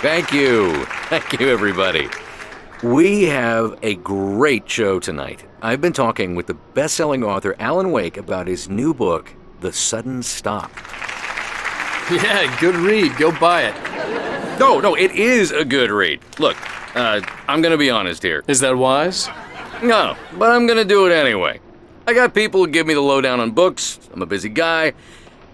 Thank you. Thank you, everybody. We have a great show tonight. I've been talking with the best-selling author Alan Wake about his new book, The Sudden Stop. Yeah, good read. Go buy it. No, it is a good read. Look, I'm going to be honest here. Is that wise? No, but I'm going to do it anyway. I got people who give me the lowdown on books. I'm a busy guy.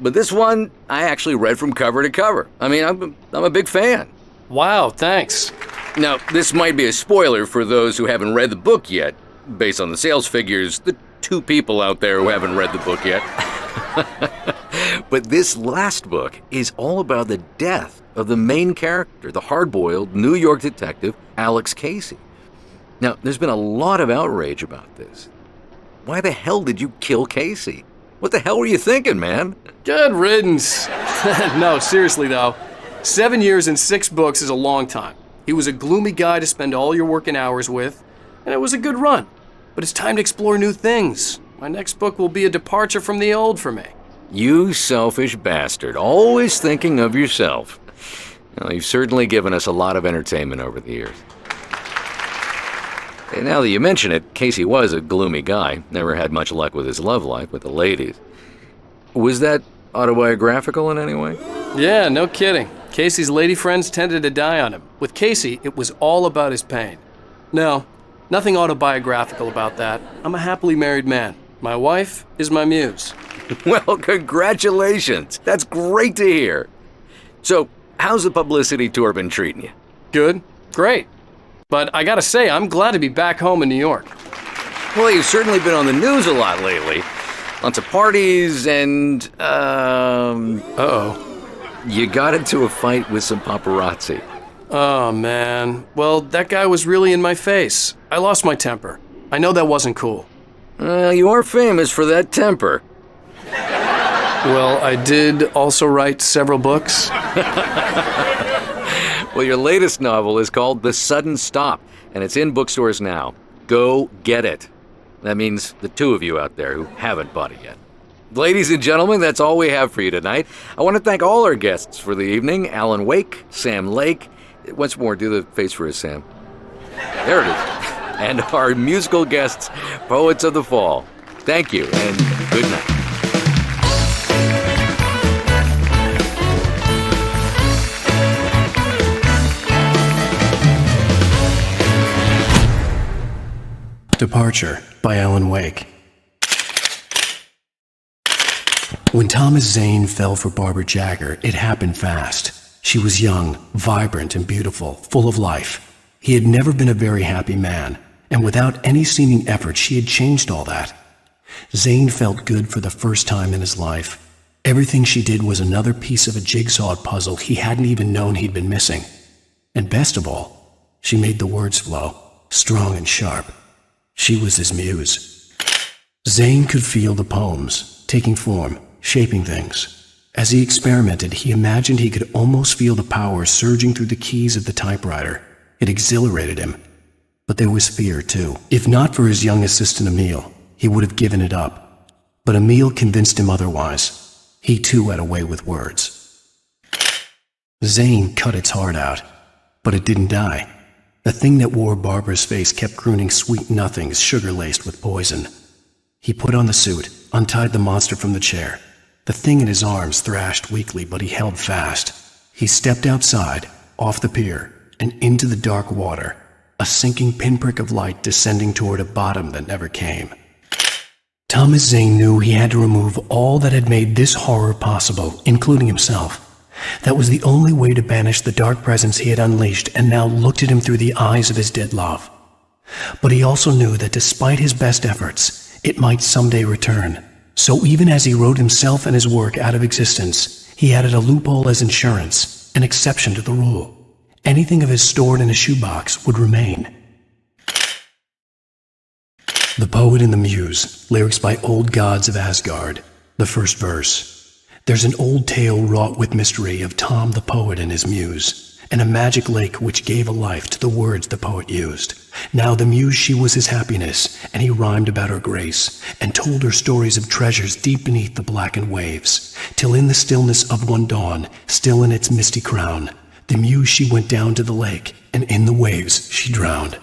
But this one, I actually read from cover to cover. I mean, I'm a big fan. Wow, thanks. Now, this might be a spoiler for those who haven't read the book yet. Based on the sales figures, the 2 people out there who haven't read the book yet. But this last book is all about the death of the main character, the hard-boiled New York detective, Alex Casey. Now, there's been a lot of outrage about this. Why the hell did you kill Casey? What the hell were you thinking, man? Good riddance. No, seriously though, 7 years and 6 books is a long time. He was a gloomy guy to spend all your working hours with, and it was a good run. But it's time to explore new things. My next book will be a departure from the old for me. You selfish bastard, always thinking of yourself. Well, you've certainly given us a lot of entertainment over the years. And now that you mention it, Casey was a gloomy guy, never had much luck with his love life with the ladies. Was that autobiographical in any way? Yeah, no kidding. Casey's lady friends tended to die on him. With Casey, it was all about his pain. No, nothing autobiographical about that. I'm a happily married man. My wife is my muse. Well, congratulations. That's great to hear. So, how's the publicity tour been treating you? Good, great. But I gotta say, I'm glad to be back home in New York. Well, you've certainly been on the news a lot lately. Lots of parties and, Uh-oh. You got into a fight with some paparazzi. Oh, man. Well, that guy was really in my face. I lost my temper. I know that wasn't cool. You are famous for that temper. Well, I did also write several books. Well, your latest novel is called The Sudden Stop, and it's in bookstores now. Go get it. That means the 2 of you out there who haven't bought it yet. Ladies and gentlemen, that's all we have for you tonight. I want to thank all our guests for the evening. Alan Wake, Sam Lake. Once more, do the face for us, Sam. There it is. And our musical guests, Poets of the Fall. Thank you, and good night. Departure by Alan Wake. When Thomas Zane fell for Barbara Jagger, it happened fast. She was young, vibrant, and beautiful, full of life. He had never been a very happy man, and without any seeming effort, she had changed all that. Zane felt good for the first time in his life. Everything she did was another piece of a jigsaw puzzle he hadn't even known he'd been missing. And best of all, she made the words flow, strong and sharp. She was his muse. Zane could feel the poems, taking form, shaping things. As he experimented, he imagined he could almost feel the power surging through the keys of the typewriter. It exhilarated him. But there was fear, too. If not for his young assistant Emile, he would have given it up. But Emile convinced him otherwise. He, too, had a way with words. Zane cut its heart out, but it didn't die. The thing that wore Barbara's face kept crooning sweet nothings sugar-laced with poison. He put on the suit, untied the monster from the chair. The thing in his arms thrashed weakly, but he held fast. He stepped outside, off the pier, and into the dark water, a sinking pinprick of light descending toward a bottom that never came. Thomas Zane knew he had to remove all that had made this horror possible, including himself. That was the only way to banish the dark presence he had unleashed and now looked at him through the eyes of his dead love. But he also knew that despite his best efforts, it might someday return. So even as he wrote himself and his work out of existence, he added a loophole as insurance, an exception to the rule. Anything of his stored in a shoebox would remain. The Poet and the Muse, lyrics by Old Gods of Asgard. The first verse. There's an old tale wrought with mystery of Tom the poet and his muse, and a magic lake which gave a life to the words the poet used. Now the muse, she was his happiness, and he rhymed about her grace, and told her stories of treasures deep beneath the blackened waves, till in the stillness of one dawn, still in its misty crown, the muse she went down to the lake, and in the waves she drowned.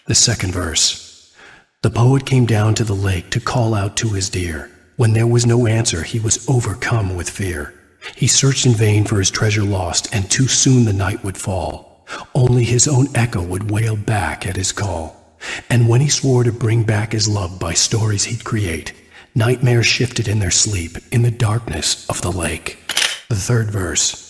The second verse. The poet came down to the lake to call out to his dear. When there was no answer, he was overcome with fear. He searched in vain for his treasure lost, and too soon the night would fall. Only his own echo would wail back at his call. And when he swore to bring back his love by stories he'd create, nightmares shifted in their sleep in the darkness of the lake. The third verse.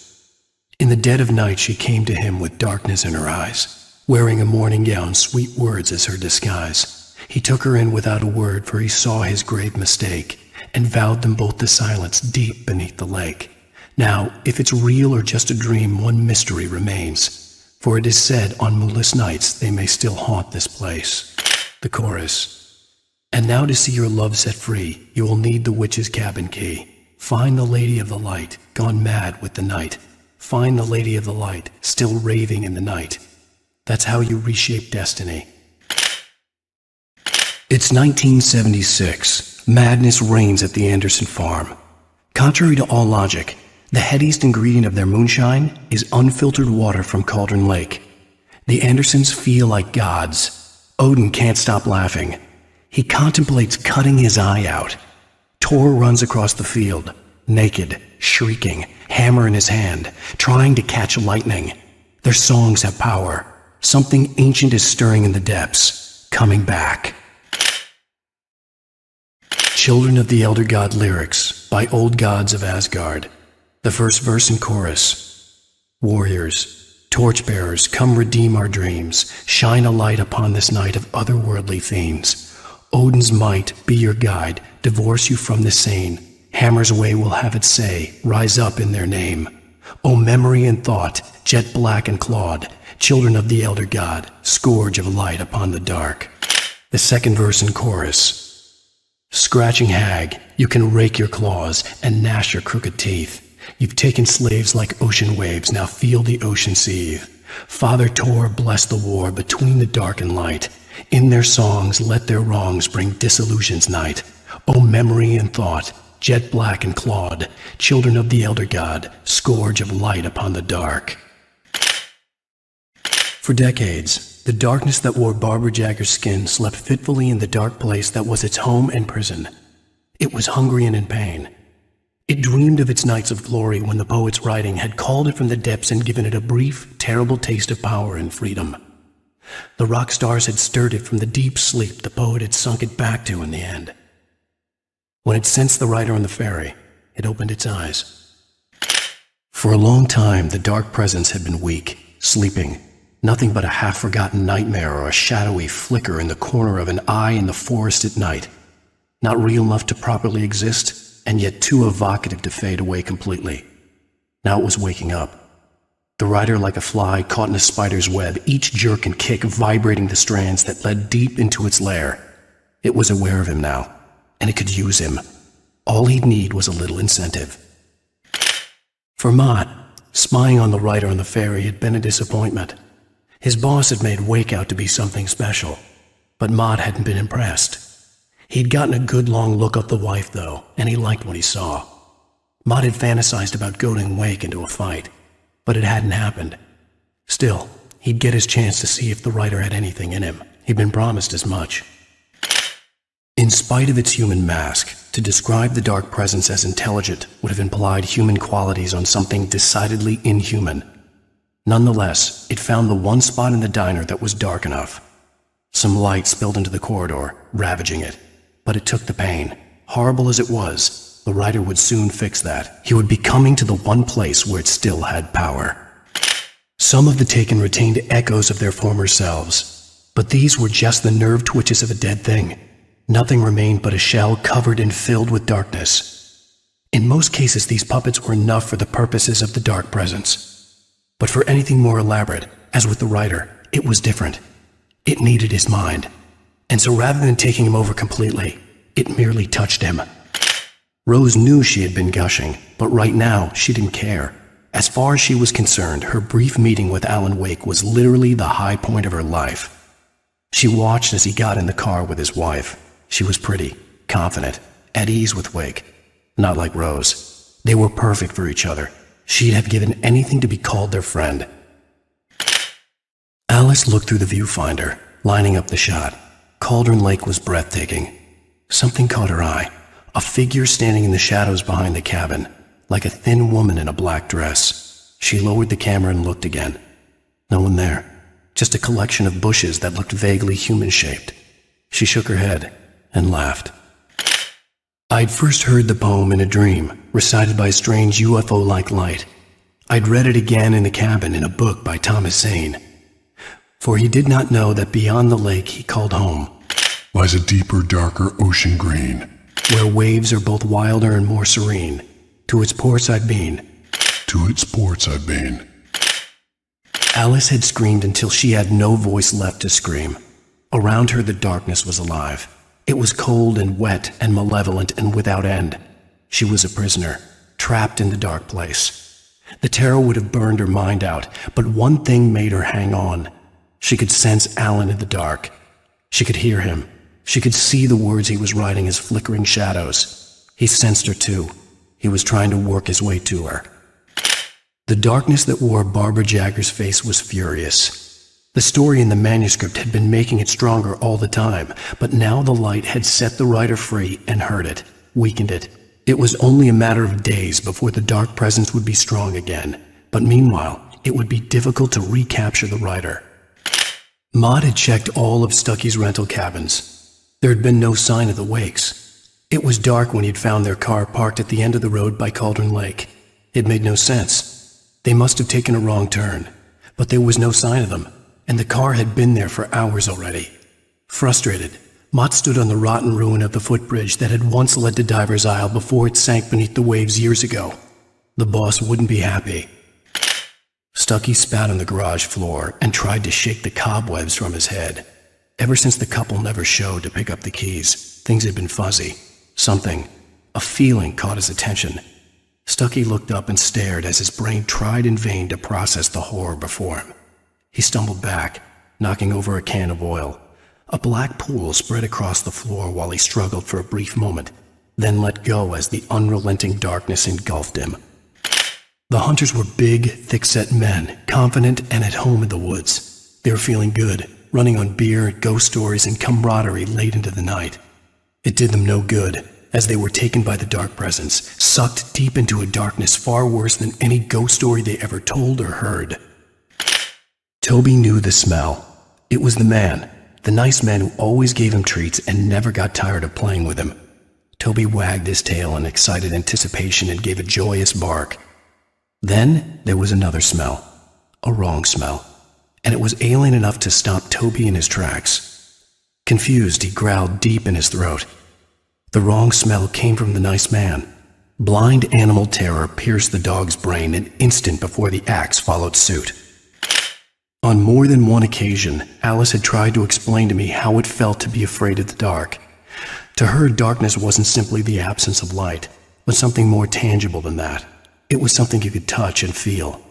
In the dead of night she came to him with darkness in her eyes, wearing a morning gown, sweet words as her disguise. He took her in without a word, for he saw his grave mistake, and vowed them both to silence deep beneath the lake. Now, if it's real or just a dream, one mystery remains, for it is said on moonless nights they may still haunt this place. The chorus. And now to see your love set free, you will need the witch's cabin key. Find the lady of the light, gone mad with the night. Find the lady of the light, still raving in the night. That's how you reshape destiny. It's 1976. Madness reigns at the Anderson farm. Contrary to all logic, the headiest ingredient of their moonshine is unfiltered water from Cauldron Lake. The Andersons feel like gods. Odin can't stop laughing. He contemplates cutting his eye out. Tor runs across the field, naked, shrieking, hammer in his hand, trying to catch lightning. Their songs have power. Something ancient is stirring in the depths, coming back. Children of the Elder God lyrics by Old Gods of Asgard. The first verse and chorus. Warriors, torchbearers, come redeem our dreams. Shine a light upon this night of otherworldly themes. Odin's might be your guide, divorce you from the sane. Hammer's way will have its say, rise up in their name. O memory and thought, jet black and clawed, children of the Elder God, scourge of light upon the dark. The second verse and chorus. Scratching hag, you can rake your claws and gnash your crooked teeth. You've taken slaves like ocean waves, now feel the ocean seethe. Father Tor bless the war between the dark and light. In their songs let their wrongs bring disillusion's night. O memory and thought, jet black and clawed, children of the Elder God, scourge of light upon the dark. For decades, the darkness that wore Barbara Jagger's skin slept fitfully in the dark place that was its home and prison. It was hungry and in pain. It dreamed of its nights of glory when the poet's writing had called it from the depths and given it a brief, terrible taste of power and freedom. The rock stars had stirred it from the deep sleep the poet had sunk it back to in the end. When it sensed the writer on the ferry, it opened its eyes. For a long time, the dark presence had been weak, sleeping, nothing but a half-forgotten nightmare or a shadowy flicker in the corner of an eye in the forest at night, not real enough to properly exist, and yet too evocative to fade away completely. Now it was waking up. The rider like a fly caught in a spider's web, each jerk and kick vibrating the strands that led deep into its lair. It was aware of him now, and it could use him. All he'd need was a little incentive. For Mott, spying on the rider on the ferry had been a disappointment. His boss had made Wake out to be something special, but Mott hadn't been impressed. He'd gotten a good long look of the wife, though, and he liked what he saw. Mott had fantasized about goading Wake into a fight, but it hadn't happened. Still, he'd get his chance to see if the writer had anything in him. He'd been promised as much. In spite of its human mask, to describe the dark presence as intelligent would have implied human qualities on something decidedly inhuman. Nonetheless, it found the one spot in the diner that was dark enough. Some light spilled into the corridor, ravaging it. But it took the pain. Horrible as it was, the writer would soon fix that. He would be coming to the one place where it still had power. Some of the taken retained echoes of their former selves, but these were just the nerve twitches of a dead thing. Nothing remained but a shell covered and filled with darkness. In most cases, these puppets were enough for the purposes of the dark presence. But for anything more elaborate, as with the writer, it was different. It needed his mind. And so rather than taking him over completely, it merely touched him. Rose knew she had been gushing, but right now she didn't care. As far as she was concerned, her brief meeting with Alan Wake was literally the high point of her life. She watched as he got in the car with his wife. She was pretty, confident, at ease with Wake. Not like Rose. They were perfect for each other. She'd have given anything to be called their friend. Alice looked through the viewfinder, lining up the shot. Cauldron Lake was breathtaking. Something caught her eye. A figure standing in the shadows behind the cabin, like a thin woman in a black dress. She lowered the camera and looked again. No one there. Just a collection of bushes that looked vaguely human-shaped. She shook her head and laughed. I'd first heard the poem in a dream, recited by a strange UFO-like light. I'd read it again in the cabin in a book by Thomas Zane. For he did not know that beyond the lake he called home lies a deeper, darker ocean green, where waves are both wilder and more serene. To its ports I've been. To its ports I've been. Alice had screamed until she had no voice left to scream. Around her the darkness was alive. It was cold and wet and malevolent and without end. She was a prisoner, trapped in the dark place. The terror would have burned her mind out, but one thing made her hang on. She could sense Alan in the dark. She could hear him. She could see the words he was writing as flickering shadows. He sensed her too. He was trying to work his way to her. The darkness that wore Barbara Jagger's face was furious. The story in the manuscript had been making it stronger all the time, but now the light had set the writer free and hurt it, weakened it. It was only a matter of days before the dark presence would be strong again, but meanwhile, it would be difficult to recapture the writer. Maud had checked all of Stucky's rental cabins. There had been no sign of the Wakes. It was dark when he'd found their car parked at the end of the road by Cauldron Lake. It made no sense. They must have taken a wrong turn, but there was no sign of them, and the car had been there for hours already. Frustrated, Mott stood on the rotten ruin of the footbridge that had once led to Diver's Isle before it sank beneath the waves years ago. The boss wouldn't be happy. Stucky spat on the garage floor and tried to shake the cobwebs from his head. Ever since the couple never showed to pick up the keys, things had been fuzzy. Something, a feeling caught his attention. Stucky looked up and stared as his brain tried in vain to process the horror before him. He stumbled back, knocking over a can of oil. A black pool spread across the floor while he struggled for a brief moment, then let go as the unrelenting darkness engulfed him. The hunters were big, thick-set men, confident and at home in the woods. They were feeling good, running on beer, ghost stories, and camaraderie late into the night. It did them no good, as they were taken by the dark presence, sucked deep into a darkness far worse than any ghost story they ever told or heard. Toby knew the smell. It was the man, the nice man who always gave him treats and never got tired of playing with him. Toby wagged his tail in excited anticipation and gave a joyous bark. Then there was another smell, a wrong smell, and it was alien enough to stop Toby in his tracks. Confused, he growled deep in his throat. The wrong smell came from the nice man. Blind animal terror pierced the dog's brain an instant before the axe followed suit. On more than one occasion, Alice had tried to explain to me how it felt to be afraid of the dark. To her, darkness wasn't simply the absence of light, but something more tangible than that. It was something you could touch and feel.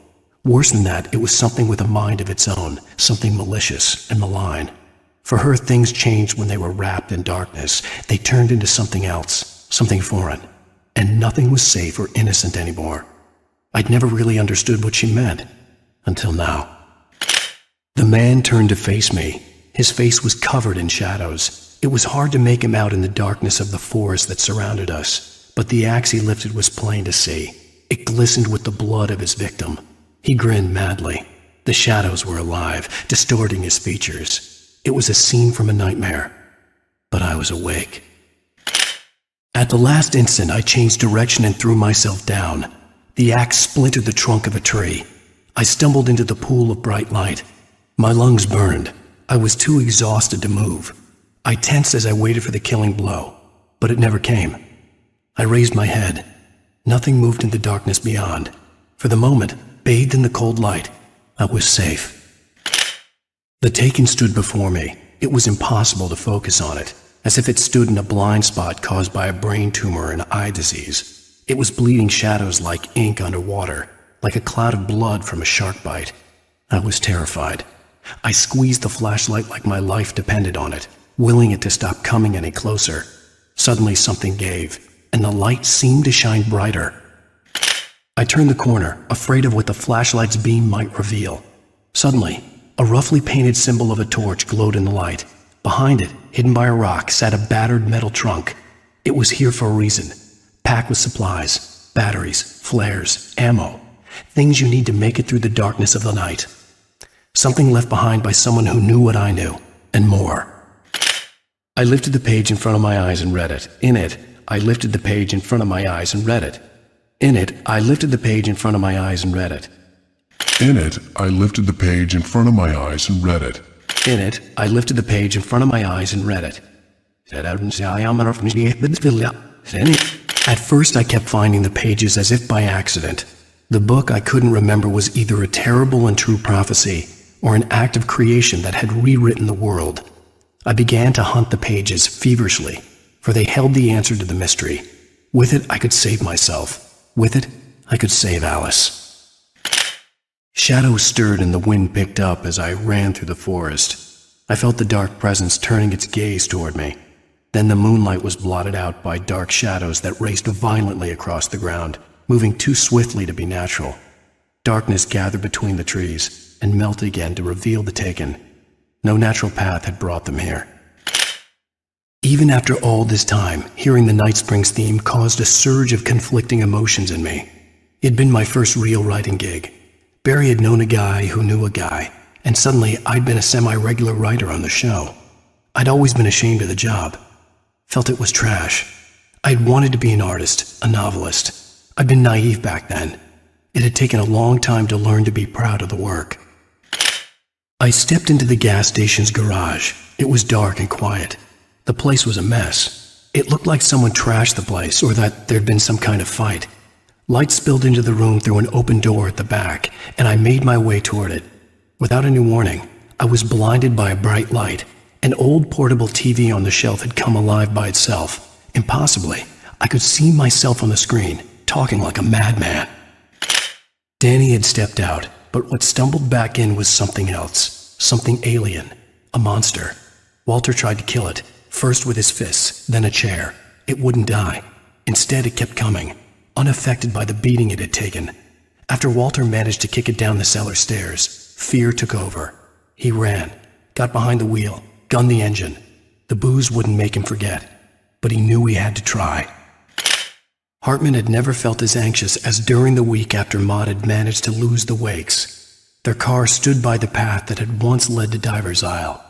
Worse than that, it was something with a mind of its own, something malicious and malign. For her, things changed when they were wrapped in darkness. They turned into something else, something foreign, and nothing was safe or innocent anymore. I'd never really understood what she meant, until now. The man turned to face me. His face was covered in shadows. It was hard to make him out in the darkness of the forest that surrounded us, but the axe he lifted was plain to see. It glistened with the blood of his victim. He grinned madly. The shadows were alive, distorting his features. It was a scene from a nightmare, but I was awake. At the last instant, I changed direction and threw myself down. The axe splintered the trunk of a tree. I stumbled into the pool of bright light. My lungs burned. I was too exhausted to move. I tensed as I waited for the killing blow, but it never came. I raised my head. Nothing moved in the darkness beyond. For the moment, bathed in the cold light, I was safe. The Taken stood before me. It was impossible to focus on it, as if it stood in a blind spot caused by a brain tumor and eye disease. It was bleeding shadows like ink underwater, like a cloud of blood from a shark bite. I was terrified. I squeezed the flashlight like my life depended on it, willing it to stop coming any closer. Suddenly something gave, and the light seemed to shine brighter. I turned the corner, afraid of what the flashlight's beam might reveal. Suddenly, A roughly painted symbol of a torch glowed in the light. Behind it, hidden by a rock, sat a battered metal trunk. It was here for a reason, packed with supplies, batteries, flares, ammo, things you need to make it through the darkness of the night. Something left behind by someone who knew what I knew, and more. I lifted the page in front of my eyes and read it. In it, I lifted the page in front of my eyes and read it. In it, I lifted the page in front of my eyes and read it. In it, I lifted the page in front of my eyes and read it. In it, I lifted the page in front of my eyes and read it. At first, I kept finding the pages as if by accident. The book I couldn't remember was either a terrible and true prophecy or an act of creation that had rewritten the world. I began to hunt the pages feverishly, for they held the answer to the mystery. With it, I could save myself. With it, I could save Alice. Shadows stirred and the wind picked up as I ran through the forest. I felt the dark presence turning its gaze toward me. Then the moonlight was blotted out by dark shadows that raced violently across the ground, moving too swiftly to be natural. Darkness gathered between the trees and melted again to reveal the taken. No natural path had brought them here. Even after all this time, hearing the Night Springs theme caused a surge of conflicting emotions in me. It'd been my first real writing gig. Barry had known a guy who knew a guy, and suddenly I'd been a semi-regular writer on the show. I'd always been ashamed of the job. Felt it was trash. I'd wanted to be an artist, a novelist. I'd been naive back then. It had taken a long time to learn to be proud of the work. I stepped into the gas station's garage. It was dark and quiet. The place was a mess. It looked like someone trashed the place or that there'd been some kind of fight. Light spilled into the room through an open door at the back, and I made my way toward it. Without any warning, I was blinded by a bright light. An old portable TV on the shelf had come alive by itself. Impossibly, I could see myself on the screen, talking like a madman. Danny had stepped out, but what stumbled back in was something else. Something alien. A monster. Walter tried to kill it, first with his fists, then a chair. It wouldn't die. Instead, it kept coming, unaffected by the beating it had taken. After Walter managed to kick it down the cellar stairs, fear took over. He ran, got behind the wheel, gunned the engine. The booze wouldn't make him forget, but he knew he had to try. Hartman had never felt as anxious as during the week after Maud had managed to lose the Wakes. Their car stood by the path that had once led to Diver's Isle.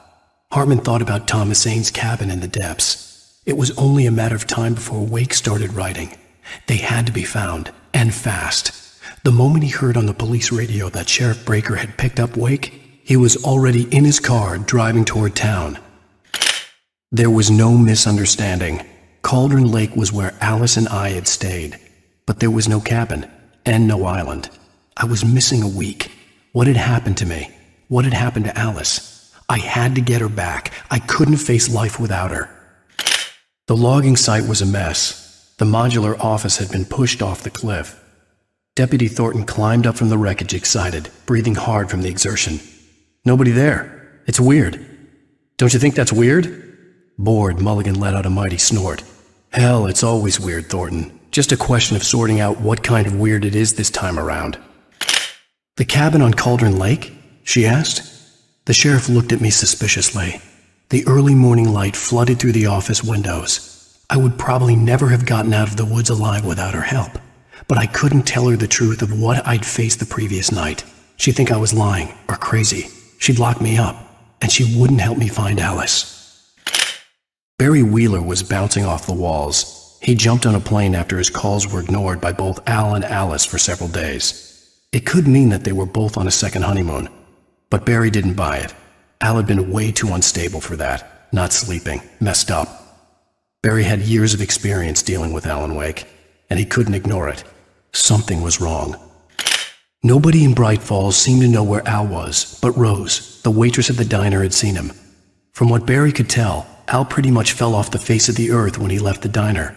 Hartman thought about Thomas Zane's cabin in the depths. It was only a matter of time before Wake started writing. They had to be found, and fast. The moment he heard on the police radio that Sheriff Breaker had picked up Wake, he was already in his car driving toward town. There was no misunderstanding. Cauldron Lake was where Alice and I had stayed, but there was no cabin and no island. I was missing a week. What had happened to me? What had happened to Alice? I had to get her back. I couldn't face life without her. The logging site was a mess. The modular office had been pushed off the cliff. Deputy Thornton climbed up from the wreckage excited, breathing hard from the exertion. Nobody there. It's weird. Don't you think that's weird? Bored, Mulligan let out a mighty snort. Hell, it's always weird, Thornton. Just a question of sorting out what kind of weird it is this time around. The cabin on Cauldron Lake? She asked. The sheriff looked at me suspiciously. The early morning light flooded through the office windows. I would probably never have gotten out of the woods alive without her help, but I couldn't tell her the truth of what I'd faced the previous night. She'd think I was lying or crazy. She'd lock me up, and she wouldn't help me find Alice. Barry Wheeler was bouncing off the walls. He jumped on a plane after his calls were ignored by both Al and Alice for several days. It could mean that they were both on a second honeymoon. But Barry didn't buy it. Al had been way too unstable for that, not sleeping, messed up. Barry had years of experience dealing with Alan Wake, and he couldn't ignore it. Something was wrong. Nobody in Bright Falls seemed to know where Al was, but Rose, the waitress at the diner, had seen him. From what Barry could tell, Al pretty much fell off the face of the earth when he left the diner.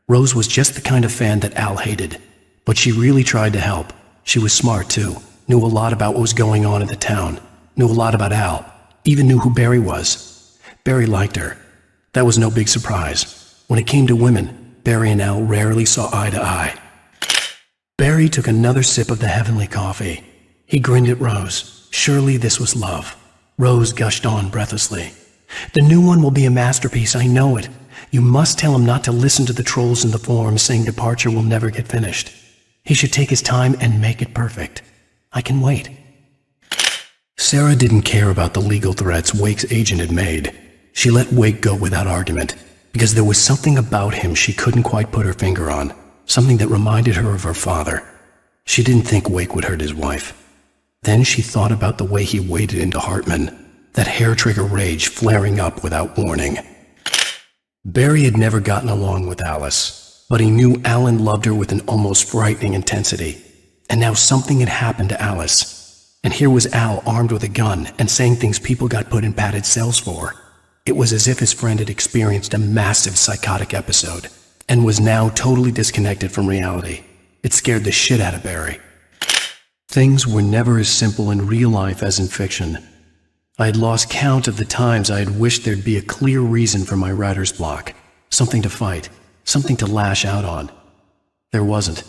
Rose was just the kind of fan that Al hated, but she really tried to help. She was smart, too. Knew a lot about what was going on in the town. Knew a lot about Al. Even knew who Barry was. Barry liked her. That was no big surprise. When it came to women, Barry and Al rarely saw eye to eye. Barry took another sip of the heavenly coffee. He grinned at Rose. Surely this was love. Rose gushed on breathlessly. The new one will be a masterpiece, I know it. You must tell him not to listen to the trolls in the forums saying Departure will never get finished. He should take his time and make it perfect. I can wait. Sarah didn't care about the legal threats Wake's agent had made. She let Wake go without argument, because there was something about him she couldn't quite put her finger on, something that reminded her of her father. She didn't think Wake would hurt his wife. Then she thought about the way he waded into Hartman, that hair-trigger rage flaring up without warning. Barry had never gotten along with Alice, but he knew Alan loved her with an almost frightening intensity. And now something had happened to Alice. And here was Al armed with a gun and saying things people got put in padded cells for. It was as if his friend had experienced a massive psychotic episode and was now totally disconnected from reality. It scared the shit out of Barry. Things were never as simple in real life as in fiction. I had lost count of the times I had wished there'd be a clear reason for my writer's block, something to fight, something to lash out on. There wasn't.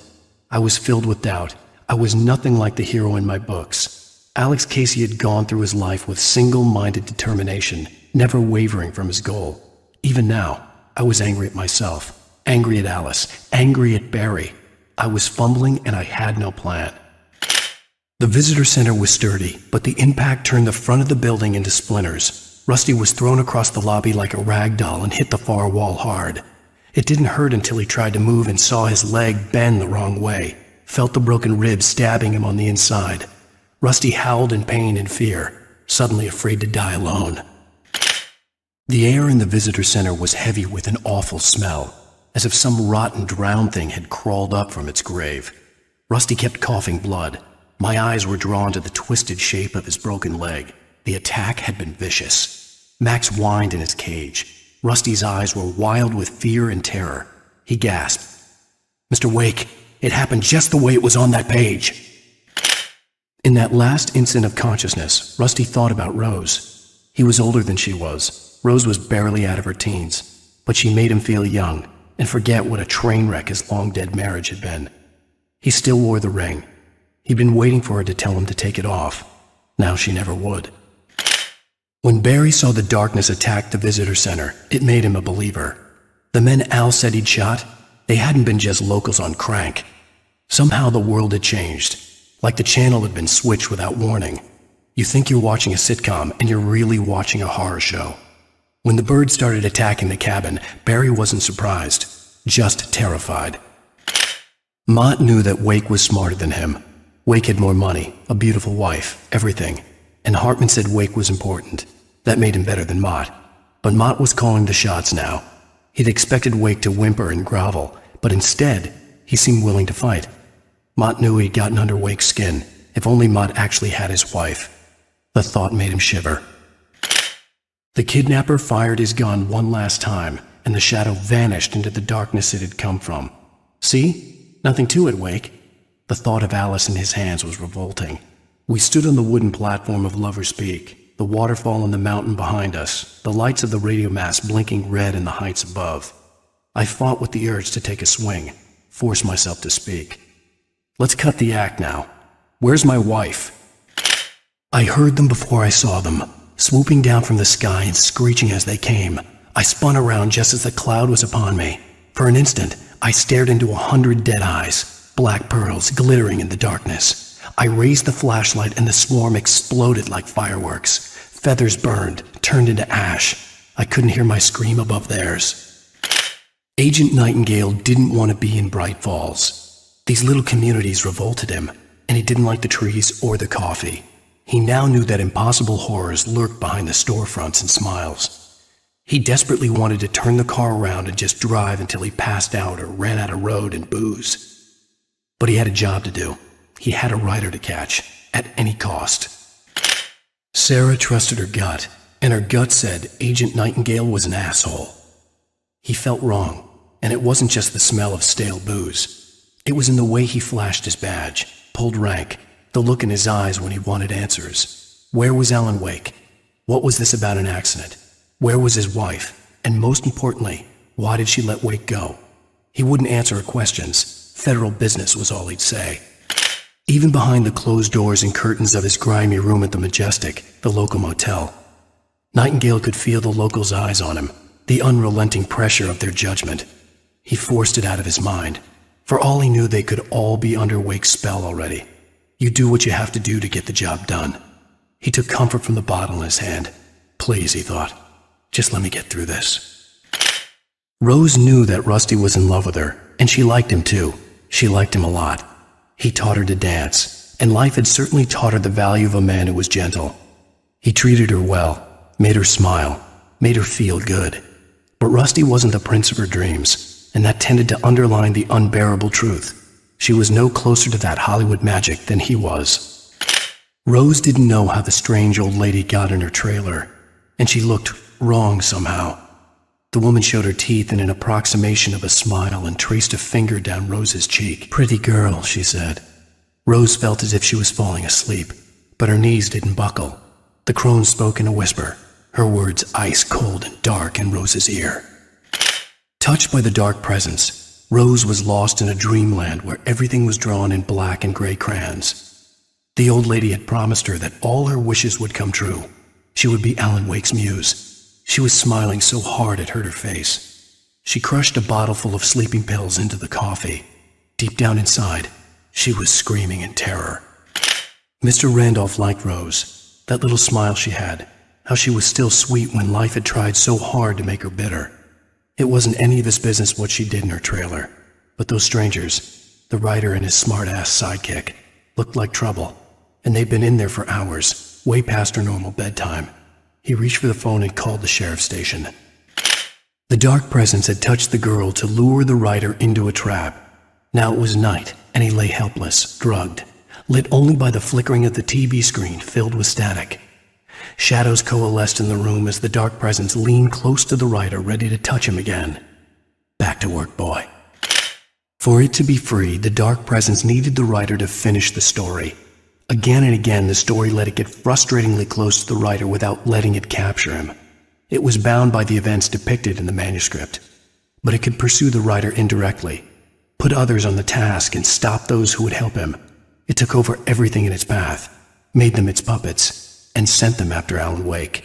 I was filled with doubt. I was nothing like the hero in my books. Alex Casey had gone through his life with single-minded determination, never wavering from his goal. Even now, I was angry at myself, angry at Alice, angry at Barry. I was fumbling and I had no plan. The visitor center was sturdy, but the impact turned the front of the building into splinters. Rusty was thrown across the lobby like a rag doll and hit the far wall hard. It didn't hurt until he tried to move and saw his leg bend the wrong way, felt the broken ribs stabbing him on the inside. Rusty howled in pain and fear, suddenly afraid to die alone. The air in the visitor center was heavy with an awful smell, as if some rotten drowned thing had crawled up from its grave. Rusty kept coughing blood. My eyes were drawn to the twisted shape of his broken leg. The attack had been vicious. Max whined in his cage. Rusty's eyes were wild with fear and terror. He gasped. "Mr. Wake, it happened just the way it was on that page." In that last instant of consciousness, Rusty thought about Rose. He was older than she was. Rose was barely out of her teens, but she made him feel young and forget what a train wreck his long-dead marriage had been. He still wore the ring. He'd been waiting for her to tell him to take it off. Now she never would. When Barry saw the darkness attack the visitor center, it made him a believer. The men Al said he'd shot, they hadn't been just locals on crank. Somehow the world had changed, like the channel had been switched without warning. You think you're watching a sitcom, and you're really watching a horror show. When the birds started attacking the cabin, Barry wasn't surprised, just terrified. Mott knew that Wake was smarter than him. Wake had more money, a beautiful wife, everything. And Hartman said Wake was important. That made him better than Mott. But Mott was calling the shots now. He'd expected Wake to whimper and grovel, but instead, he seemed willing to fight. Mott knew he'd gotten under Wake's skin, if only Mott actually had his wife. The thought made him shiver. The kidnapper fired his gun one last time, and the shadow vanished into the darkness it had come from. See? Nothing to it, Wake. The thought of Alice in his hands was revolting. We stood on the wooden platform of Lover's Peak, the waterfall on the mountain behind us, the lights of the radio mast blinking red in the heights above. I fought with the urge to take a swing, force myself to speak. Let's cut the act now. Where's my wife? I heard them before I saw them, swooping down from the sky and screeching as they came. I spun around just as the cloud was upon me. For an instant, I stared into 100 dead eyes. Black pearls glittering in the darkness. I raised the flashlight and the swarm exploded like fireworks. Feathers burned, turned into ash. I couldn't hear my scream above theirs. Agent Nightingale didn't want to be in Bright Falls. These little communities revolted him, and he didn't like the trees or the coffee. He now knew that impossible horrors lurked behind the storefronts and smiles. He desperately wanted to turn the car around and just drive until he passed out or ran out of road and booze. But he had a job to do. He had a writer to catch, at any cost. Sarah trusted her gut, and her gut said Agent Nightingale was an asshole. He felt wrong, and it wasn't just the smell of stale booze. It was in the way he flashed his badge, pulled rank, the look in his eyes when he wanted answers. Where was Alan Wake? What was this about an accident? Where was his wife? And most importantly, why did she let Wake go? He wouldn't answer her questions. Federal business was all he'd say. Even behind the closed doors and curtains of his grimy room at the Majestic, the local motel, Nightingale could feel the locals' eyes on him, the unrelenting pressure of their judgment. He forced it out of his mind. For all he knew, they could all be under Wake's spell already. You do what you have to do to get the job done. He took comfort from the bottle in his hand. Please, he thought, just let me get through this. Rose knew that Rusty was in love with her, and she liked him too. She liked him a lot. He taught her to dance, and life had certainly taught her the value of a man who was gentle. He treated her well, made her smile, made her feel good. But Rusty wasn't the prince of her dreams, and that tended to underline the unbearable truth. She was no closer to that Hollywood magic than he was. Rose didn't know how the strange old lady got in her trailer, and she looked wrong somehow. The woman showed her teeth in an approximation of a smile and traced a finger down Rose's cheek. "Pretty girl," she said. Rose felt as if she was falling asleep, but her knees didn't buckle. The crone spoke in a whisper, her words ice cold and dark in Rose's ear. Touched by the dark presence, Rose was lost in a dreamland where everything was drawn in black and gray crayons. The old lady had promised her that all her wishes would come true. She would be Alan Wake's muse. She was smiling so hard it hurt her face. She crushed a bottle full of sleeping pills into the coffee. Deep down inside, she was screaming in terror. Mr. Randolph liked Rose, that little smile she had, how she was still sweet when life had tried so hard to make her bitter. It wasn't any of his business what she did in her trailer, but those strangers, the writer and his smart-ass sidekick, looked like trouble, and they'd been in there for hours, way past her normal bedtime. He reached for the phone and called the sheriff's station. The dark presence had touched the girl to lure the writer into a trap. Now it was night, and he lay helpless, drugged, lit only by the flickering of the TV screen filled with static. Shadows coalesced in the room as the dark presence leaned close to the writer, ready to touch him again. Back to work, boy. For it to be free, the dark presence needed the writer to finish the story. Again and again, the story let it get frustratingly close to the writer without letting it capture him. It was bound by the events depicted in the manuscript, but it could pursue the writer indirectly, put others on the task and stop those who would help him. It took over everything in its path, made them its puppets, and sent them after Alan Wake.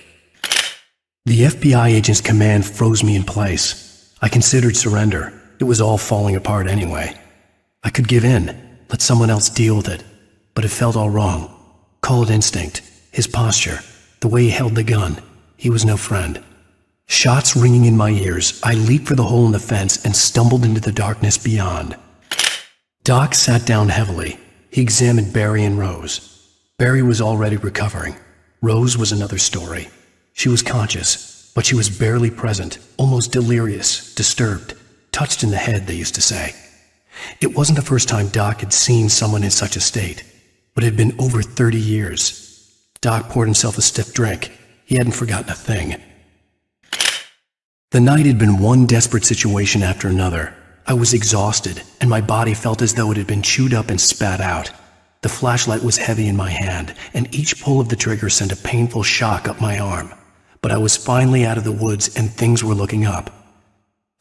The FBI agent's command froze me in place. I considered surrender. It was all falling apart anyway. I could give in, let someone else deal with it. But it felt all wrong. Call it instinct, his posture, the way he held the gun. He was no friend. Shots ringing in my ears, I leaped for the hole in the fence and stumbled into the darkness beyond. Doc sat down heavily. He examined Barry and Rose. Barry was already recovering. Rose was another story. She was conscious, but she was barely present, almost delirious, disturbed, touched in the head, they used to say. It wasn't the first time Doc had seen someone in such a state, but it had been over 30 years. Doc poured himself a stiff drink. He hadn't forgotten a thing. The night had been one desperate situation after another. I was exhausted, and my body felt as though it had been chewed up and spat out. The flashlight was heavy in my hand, and each pull of the trigger sent a painful shock up my arm. But I was finally out of the woods, and things were looking up.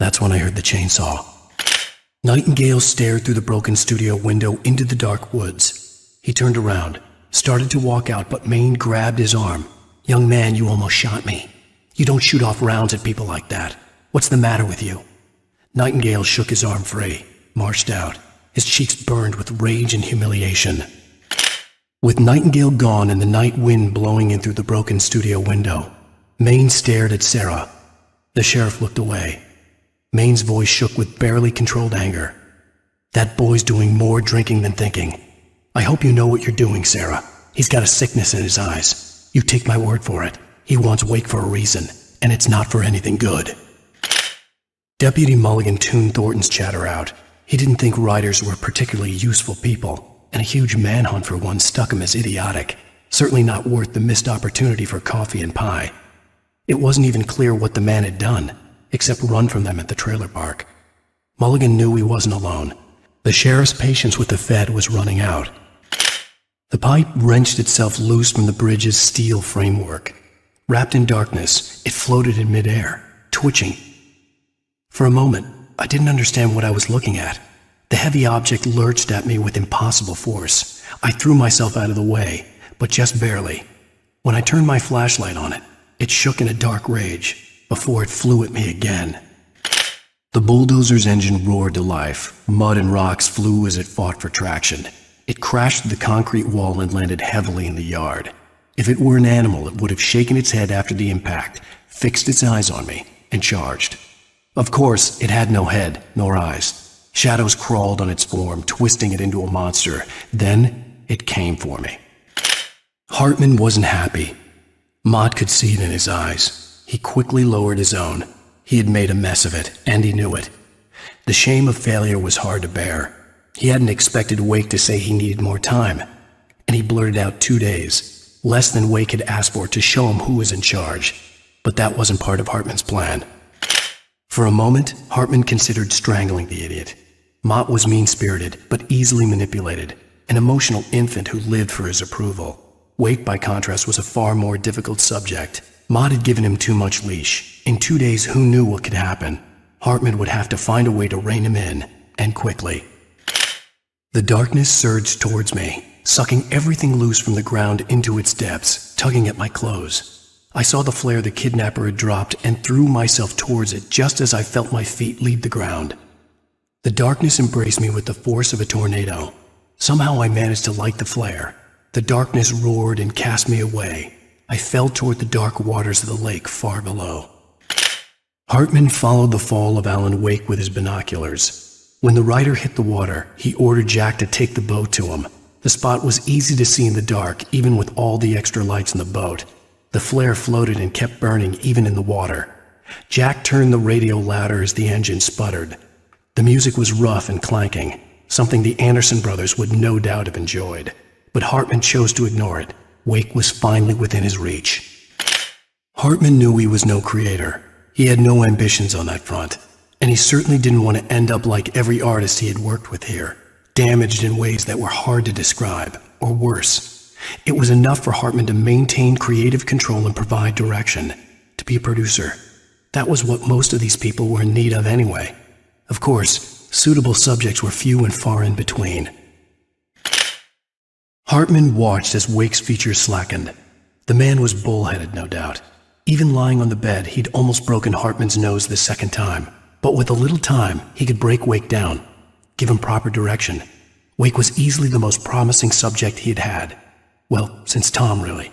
That's when I heard the chainsaw. Nightingale stared through the broken studio window into the dark woods. He turned around, started to walk out, but Maine grabbed his arm. "Young man, you almost shot me. You don't shoot off rounds at people like that. What's the matter with you?" Nightingale shook his arm free, marched out. His cheeks burned with rage and humiliation. With Nightingale gone and the night wind blowing in through the broken studio window, Maine stared at Sarah. The sheriff looked away. Maine's voice shook with barely controlled anger. "That boy's doing more drinking than thinking. I hope you know what you're doing, Sarah. He's got a sickness in his eyes. You take my word for it. He wants Wake for a reason, and it's not for anything good." Deputy Mulligan tuned Thornton's chatter out. He didn't think writers were particularly useful people, and a huge manhunt for one struck him as idiotic. Certainly not worth the missed opportunity for coffee and pie. It wasn't even clear what the man had done, except run from them at the trailer park. Mulligan knew he wasn't alone. The sheriff's patience with the Fed was running out. The pipe wrenched itself loose from the bridge's steel framework. Wrapped in darkness, it floated in midair, twitching. For a moment, I didn't understand what I was looking at. The heavy object lurched at me with impossible force. I threw myself out of the way, but just barely. When I turned my flashlight on it, it shook in a dark rage before it flew at me again. The bulldozer's engine roared to life. Mud and rocks flew as it fought for traction. It crashed through the concrete wall and landed heavily in the yard. If it were an animal, it would have shaken its head after the impact, fixed its eyes on me, and charged. Of course, it had no head, nor eyes. Shadows crawled on its form, twisting it into a monster. Then, it came for me. Hartman wasn't happy. Mott could see it in his eyes. He quickly lowered his own. He had made a mess of it, and he knew it. The shame of failure was hard to bear. He hadn't expected Wake to say he needed more time, and he blurted out 2 days, less than Wake had asked for to show him who was in charge. But that wasn't part of Hartman's plan. For a moment, Hartman considered strangling the idiot. Mott was mean-spirited, but easily manipulated, an emotional infant who lived for his approval. Wake, by contrast, was a far more difficult subject. Mott had given him too much leash. In 2 days, who knew what could happen? Hartman would have to find a way to rein him in, and quickly. The darkness surged towards me, sucking everything loose from the ground into its depths, tugging at my clothes. I saw the flare the kidnapper had dropped and threw myself towards it just as I felt my feet leave the ground. The darkness embraced me with the force of a tornado. Somehow I managed to light the flare. The darkness roared and cast me away. I fell toward the dark waters of the lake far below. Hartman followed the fall of Alan Wake with his binoculars. When the rider hit the water, he ordered Jack to take the boat to him. The spot was easy to see in the dark, even with all the extra lights in the boat. The flare floated and kept burning even in the water. Jack turned the radio louder as the engine sputtered. The music was rough and clanking, something the Anderson brothers would no doubt have enjoyed. But Hartman chose to ignore it. Wake was finally within his reach. Hartman knew he was no creator. He had no ambitions on that front, and he certainly didn't want to end up like every artist he had worked with here, damaged in ways that were hard to describe, or worse. It was enough for Hartman to maintain creative control and provide direction, to be a producer. That was what most of these people were in need of anyway. Of course, suitable subjects were few and far in between. Hartman watched as Wake's features slackened. The man was bullheaded, no doubt. Even lying on the bed, he'd almost broken Hartman's nose the second time. But with a little time, he could break Wake down, give him proper direction. Wake was easily the most promising subject he had had. Well, since Tom, really.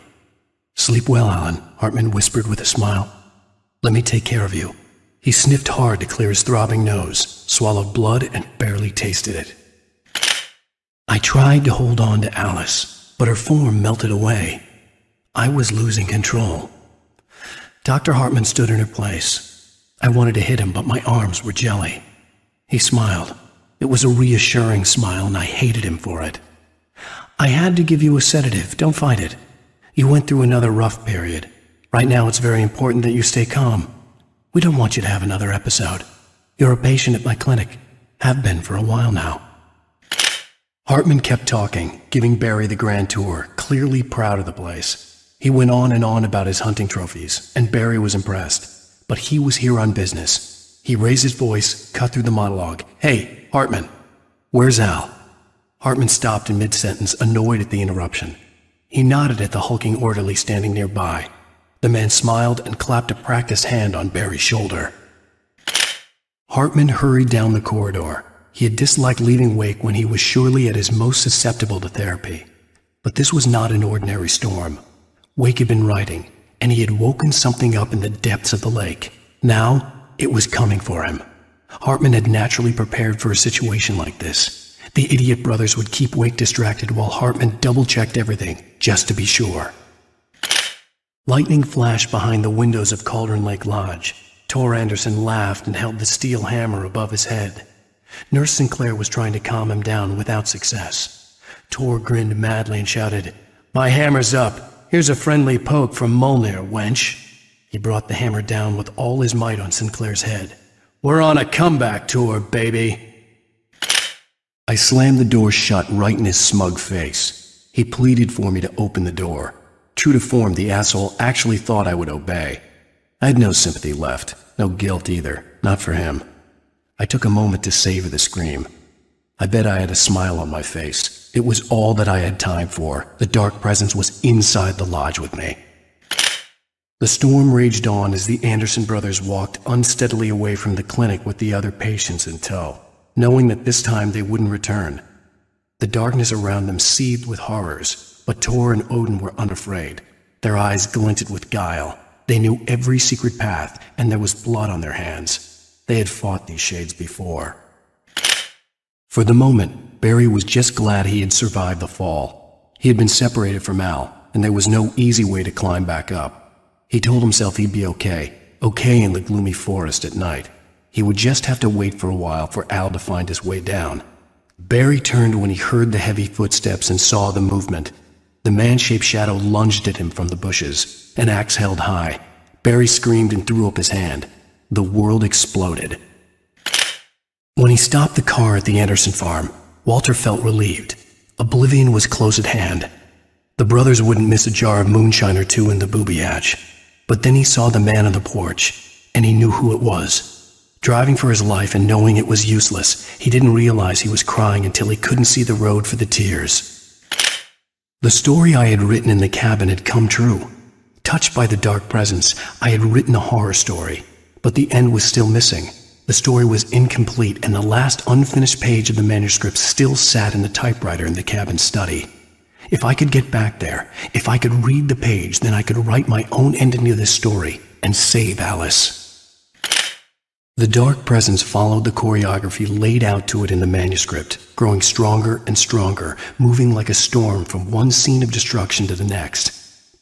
"Sleep well, Alan," Hartman whispered with a smile. "Let me take care of you." He sniffed hard to clear his throbbing nose, swallowed blood, and barely tasted it. I tried to hold on to Alice, but her form melted away. I was losing control. Dr. Hartman stood in her place. I wanted to hit him, but my arms were jelly. He smiled. It was a reassuring smile, and I hated him for it. "I had to give you a sedative. Don't fight it. You went through another rough period. Right now it's very important that you stay calm. We don't want you to have another episode. You're a patient at my clinic. Have been for a while now." Hartman kept talking, giving Barry the grand tour, clearly proud of the place. He went on and on about his hunting trophies, and Barry was impressed. But he was here on business. He raised his voice, cut through the monologue. "Hey, Hartman, where's Al?" Hartman stopped in mid-sentence, annoyed at the interruption. He nodded at the hulking orderly standing nearby. The man smiled and clapped a practiced hand on Barry's shoulder. Hartman hurried down the corridor. He had disliked leaving Wake when he was surely at his most susceptible to therapy. But this was not an ordinary storm. Wake had been writing, and he had woken something up in the depths of the lake. Now, it was coming for him. Hartman had naturally prepared for a situation like this. The idiot brothers would keep Wake distracted while Hartman double-checked everything, just to be sure. Lightning flashed behind the windows of Cauldron Lake Lodge. Tor Anderson laughed and held the steel hammer above his head. Nurse Sinclair was trying to calm him down without success. Tor grinned madly and shouted, "My hammer's up. Here's a friendly poke from Molnir, wench." He brought the hammer down with all his might on Sinclair's head. "We're on a comeback tour, baby." I slammed the door shut right in his smug face. He pleaded for me to open the door. True to form, the asshole actually thought I would obey. I had no sympathy left, no guilt either, not for him. I took a moment to savor the scream. I bet I had a smile on my face. It was all that I had time for. The dark presence was inside the lodge with me. The storm raged on as the Anderson brothers walked unsteadily away from the clinic with the other patients in tow, knowing that this time they wouldn't return. The darkness around them seethed with horrors, but Tor and Odin were unafraid. Their eyes glinted with guile. They knew every secret path, and there was blood on their hands. They had fought these shades before. For the moment, Barry was just glad he had survived the fall. He had been separated from Al, and there was no easy way to climb back up. He told himself he'd be okay in the gloomy forest at night. He would just have to wait for a while for Al to find his way down. Barry turned when he heard the heavy footsteps and saw the movement. The man-shaped shadow lunged at him from the bushes, an axe held high. Barry screamed and threw up his hand. The world exploded. When he stopped the car at the Anderson farm, Walter felt relieved. Oblivion was close at hand. The brothers wouldn't miss a jar of moonshine or two in the booby hatch. But then he saw the man on the porch, and he knew who it was. Driving for his life and knowing it was useless, he didn't realize he was crying until he couldn't see the road for the tears. The story I had written in the cabin had come true. Touched by the dark presence, I had written a horror story, but the end was still missing. The story was incomplete, and the last unfinished page of the manuscript still sat in the typewriter in the cabin study. If I could get back there, if I could read the page, then I could write my own ending to this story and save Alice. The dark presence followed the choreography laid out to it in the manuscript, growing stronger and stronger, moving like a storm from one scene of destruction to the next.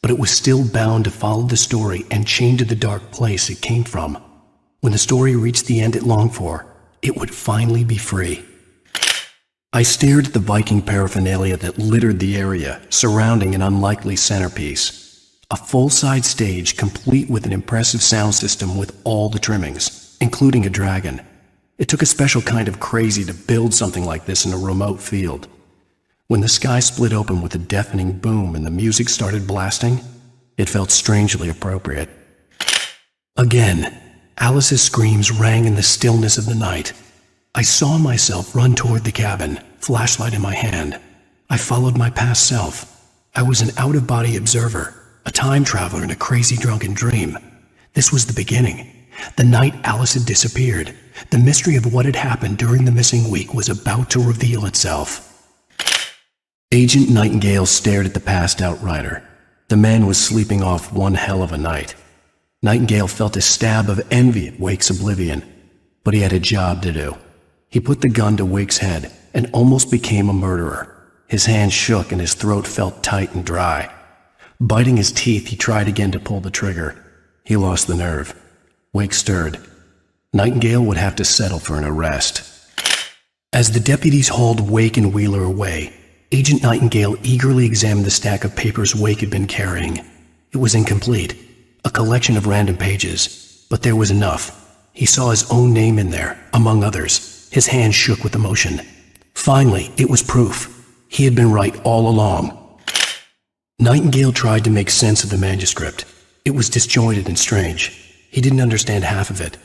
But it was still bound to follow the story and chained to the dark place it came from. When the story reached the end it longed for, it would finally be free. I stared at the Viking paraphernalia that littered the area, surrounding an unlikely centerpiece. A full-size stage complete with an impressive sound system with all the trimmings, including a dragon. It took a special kind of crazy to build something like this in a remote field. When the sky split open with a deafening boom and the music started blasting, it felt strangely appropriate. Again, Alice's screams rang in the stillness of the night. I saw myself run toward the cabin, flashlight in my hand. I followed my past self. I was an out-of-body observer, a time traveler in a crazy drunken dream. This was the beginning. The night Alice had disappeared. The mystery of what had happened during the missing week was about to reveal itself. Agent Nightingale stared at the passed out rider. The man was sleeping off one hell of a night. Nightingale felt a stab of envy at Wake's oblivion, but he had a job to do. He put the gun to Wake's head and almost became a murderer. His hand shook and his throat felt tight and dry. Biting his teeth, he tried again to pull the trigger. He lost the nerve. Wake stirred. Nightingale would have to settle for an arrest. As the deputies hauled Wake and Wheeler away, Agent Nightingale eagerly examined the stack of papers Wake had been carrying. It was incomplete, a collection of random pages, but there was enough. He saw his own name in there, among others. His hand shook with emotion. Finally, it was proof. He had been right all along. Nightingale tried to make sense of the manuscript. It was disjointed and strange. He didn't understand half of it,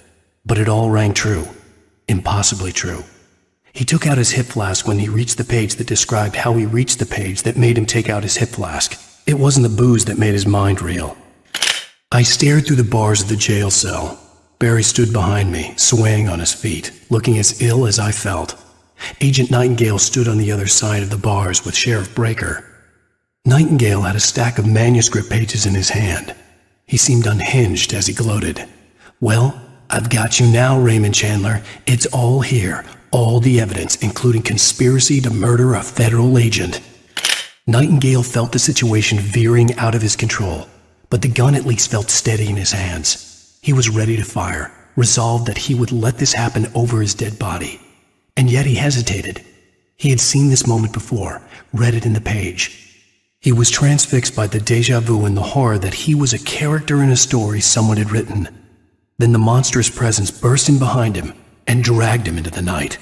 but it all rang true. Impossibly true. He took out his hip flask when he reached the page that described how he reached the page that made him take out his hip flask. It wasn't the booze that made his mind reel. I stared through the bars of the jail cell. Barry stood behind me, swaying on his feet, looking as ill as I felt. Agent Nightingale stood on the other side of the bars with Sheriff Breaker. Nightingale had a stack of manuscript pages in his hand. He seemed unhinged as he gloated. "Well, I've got you now, Raymond Chandler. It's all here. All the evidence, including conspiracy to murder a federal agent." Nightingale felt the situation veering out of his control, but the gun at least felt steady in his hands. He was ready to fire, resolved that he would let this happen over his dead body. And yet he hesitated. He had seen this moment before, read it in the page. He was transfixed by the déjà vu and the horror that he was a character in a story someone had written. Then the monstrous presence burst in behind him and dragged him into the night.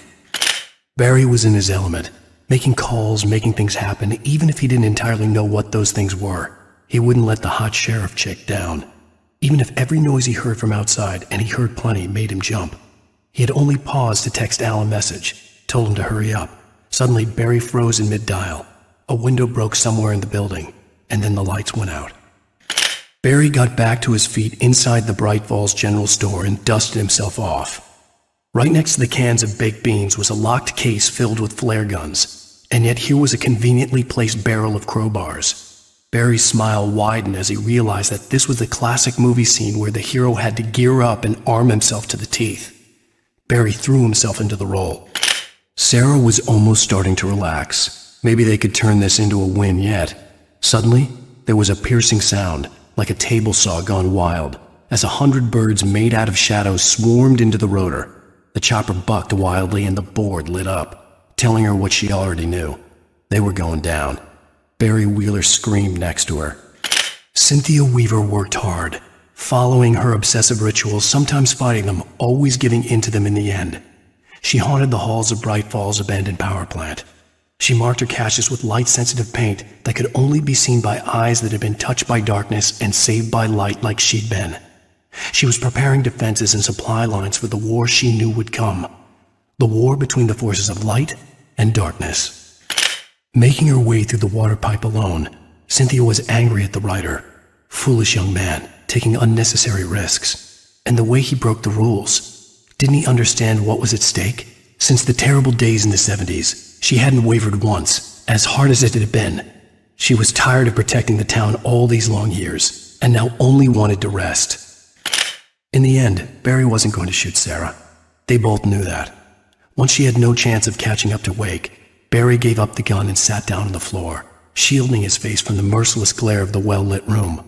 Barry was in his element, making calls, making things happen, even if he didn't entirely know what those things were. He wouldn't let the hot sheriff chick down. Even if every noise he heard from outside, and he heard plenty, made him jump. He had only paused to text Al a message, told him to hurry up. Suddenly, Barry froze in mid-dial. A window broke somewhere in the building, and then the lights went out. Barry got back to his feet inside the Bright Falls General Store and dusted himself off. Right next to the cans of baked beans was a locked case filled with flare guns, and yet here was a conveniently placed barrel of crowbars. Barry's smile widened as he realized that this was the classic movie scene where the hero had to gear up and arm himself to the teeth. Barry threw himself into the role. Sarah was almost starting to relax. Maybe they could turn this into a win yet. Suddenly, there was a piercing sound, like a table saw gone wild, as 100 birds made out of shadows swarmed into the rotor. The chopper bucked wildly and the board lit up, telling her what she already knew. They were going down. Barry Wheeler screamed next to her. Cynthia Weaver worked hard, following her obsessive rituals, sometimes fighting them, always giving in to them in the end. She haunted the halls of Bright Falls' abandoned power plant. She marked her caches with light-sensitive paint that could only be seen by eyes that had been touched by darkness and saved by light like she'd been. She was preparing defenses and supply lines for the war she knew would come. The war between the forces of light and darkness. Making her way through the water pipe alone, Cynthia was angry at the writer. Foolish young man, taking unnecessary risks. And the way he broke the rules. Didn't he understand what was at stake? Since the terrible days in the 70s, she hadn't wavered once, as hard as it had been. She was tired of protecting the town all these long years, and now only wanted to rest. In the end, Barry wasn't going to shoot Sarah. They both knew that. Once she had no chance of catching up to Wake, Barry gave up the gun and sat down on the floor, shielding his face from the merciless glare of the well-lit room.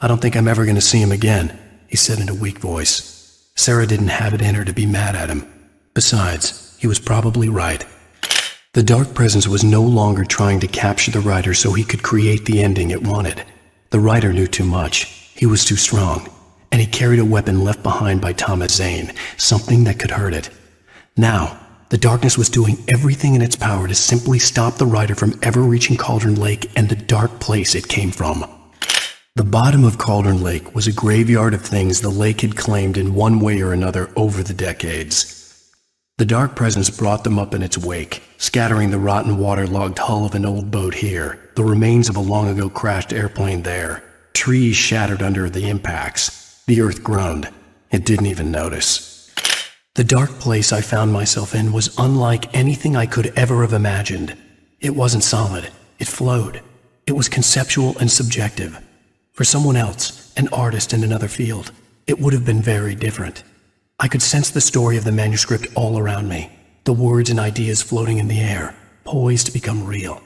"I don't think I'm ever going to see him again," he said in a weak voice. Sarah didn't have it in her to be mad at him. Besides, he was probably right. The dark presence was no longer trying to capture the writer so he could create the ending it wanted. The writer knew too much. He was too strong. And he carried a weapon left behind by Thomas Zane, something that could hurt it. Now, the darkness was doing everything in its power to simply stop the writer from ever reaching Cauldron Lake and the dark place it came from. The bottom of Cauldron Lake was a graveyard of things the lake had claimed in one way or another over the decades. The dark presence brought them up in its wake, scattering the rotten waterlogged hull of an old boat here, the remains of a long-ago crashed airplane there, trees shattered under the impacts. The earth groaned. It didn't even notice. The dark place I found myself in was unlike anything I could ever have imagined. It wasn't solid. It flowed. It was conceptual and subjective. For someone else, an artist in another field, it would have been very different. I could sense the story of the manuscript all around me, the words and ideas floating in the air, poised to become real.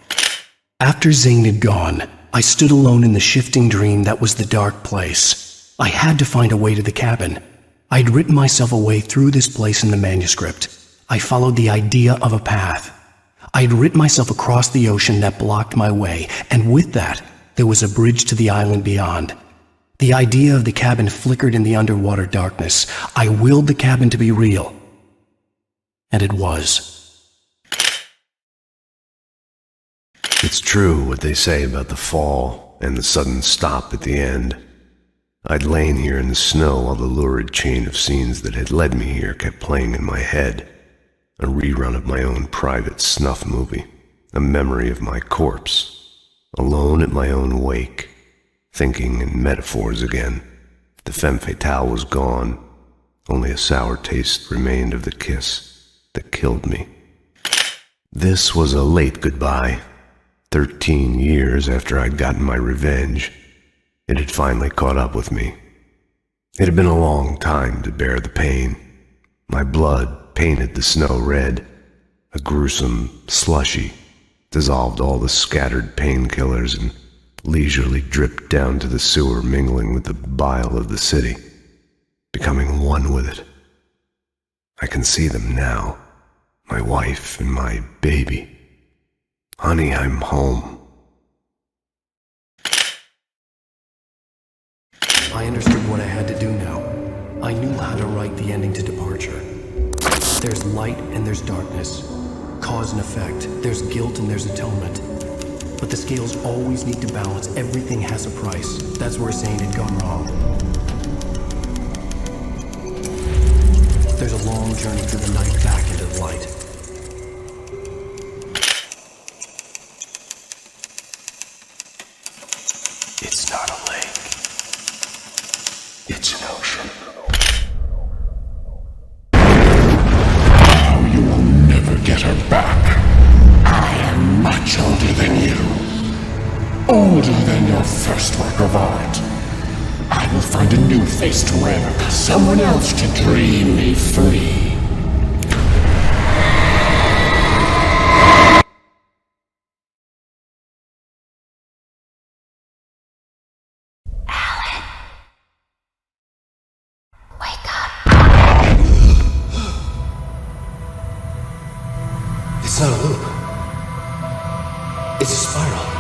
After Zane had gone, I stood alone in the shifting dream that was the dark place. I had to find a way to the cabin. I'd written myself a way through this place in the manuscript. I followed the idea of a path. I'd written myself across the ocean that blocked my way, and with that, there was a bridge to the island beyond. The idea of the cabin flickered in the underwater darkness. I willed the cabin to be real. And it was. It's true what they say about the fall and the sudden stop at the end. I'd lain here in the snow while the lurid chain of scenes that had led me here kept playing in my head. A rerun of my own private snuff movie, a memory of my corpse, alone at my own wake, thinking in metaphors again. The femme fatale was gone. Only a sour taste remained of the kiss that killed me. This was a late goodbye. 13 years after I'd gotten my revenge, it had finally caught up with me. It had been a long time to bear the pain. My blood painted the snow red. A gruesome slushy dissolved all the scattered painkillers and leisurely dripped down to the sewer, mingling with the bile of the city, becoming one with it. I can see them now, my wife and my baby. Honey, I'm home. I understood what I had to do now. I knew how to write the ending to Departure. There's light and there's darkness. Cause and effect. There's guilt and there's atonement. But the scales always need to balance. Everything has a price. That's where Zane had gone wrong. There's a long journey through the night back into the light. It's an ocean. Now you will never get her back. I am much older than you. Older than your first work of art. I will find a new face to wear, someone else to dream me free. It's not a loop. It's a spiral.